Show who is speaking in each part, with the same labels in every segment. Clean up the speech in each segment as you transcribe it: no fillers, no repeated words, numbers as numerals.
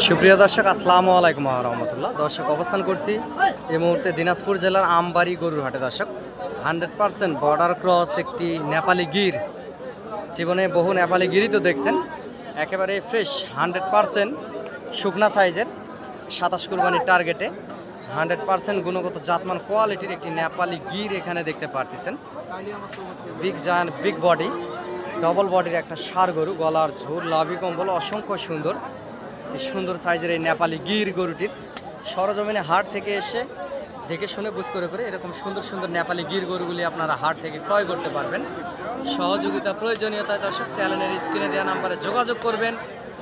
Speaker 1: সুপ্রিয় দর্শক, আসসালামু আলাইকুম রহমতুল্লাহ। দর্শক, অবস্থান করছি এই মুহূর্তে দিনাজপুর জেলার আমবাড়ি গরুর হাটে। দর্শক, 100% বর্ডার ক্রস একটি নেপালি গির। জীবনে বহু নেপালি গিরই তো দেখছেন, একেবারে ফ্রেশ 100% শুকনা সাইজের 27 কুরবানির টার্গেটে 100% গুণগত জাতমান কোয়ালিটির একটি নেপালি গির এখানে দেখতে পারতেছেন। Big giant, big body, double বডির একটা ষাঁড় গরু, গলার ঝুল, লাভি কম্বল অসংখ্য সুন্দর। এই সুন্দর সাইজের এই নেপালি গির গরুটির সরজমিনে হাট থেকে এসে দেখে শুনে বুঝ করে করে এরকম সুন্দর সুন্দর নেপালি গির গরুগুলি আপনারা হাট থেকে ক্রয় করতে পারবেন। সহযোগিতা প্রয়োজনীয়তায় দর্শক চ্যানেলের স্ক্রিনে দেওয়া নাম্বারে যোগাযোগ করবেন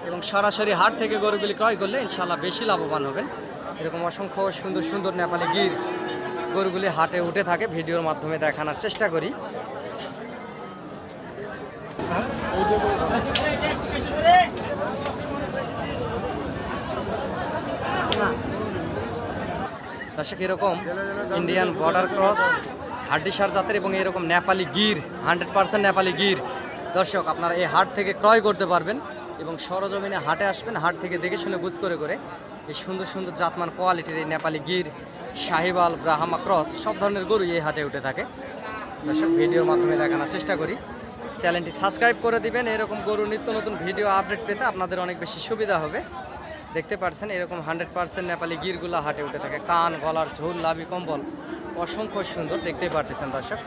Speaker 1: এবং সরাসরি হাট থেকে গরুগুলি ক্রয় করলে ইনশাল্লাহ বেশি লাভবান হবেন। এরকম অসংখ্য সুন্দর সুন্দর নেপালি গির গরুগুলি হাটে উঠে থাকে, ভিডিওর মাধ্যমে দেখানোর চেষ্টা করি। দর্শক, এরকম ইন্ডিয়ান বর্ডার ক্রস হাড্ডিসার জাতের এবং এরকম নেপালি গির, 100% নেপালি গির দর্শক আপনারা এই হাট থেকে ক্রয় করতে পারবেন এবং সরজমিনে হাটে আসবেন। হাট থেকে দেখে শুনে বুঝ করে করে এই সুন্দর সুন্দর জাতমান কোয়ালিটির এই নেপালি গির, শাহিওয়াল, ব্রাহ্মা ক্রস সব ধরনের গরু এই হাটে উঠে থাকে। দর্শক, ভিডিওর মাধ্যমে দেখানোর চেষ্টা করি। চ্যানেলটি সাবস্ক্রাইব করে দিবেন, এরকম গরু নিত্য নতুন ভিডিও আপডেট পেতে আপনাদের অনেক বেশি সুবিধা হবে। দেখতে পাচ্ছেন এরকম 100% নেপালি গিরগুলা হাটে উঠে থাকে। কান, গলার ঝোল, লাভি কম্বল অসংখ্য সুন্দর, দেখতেই পারতেছেন দর্শক।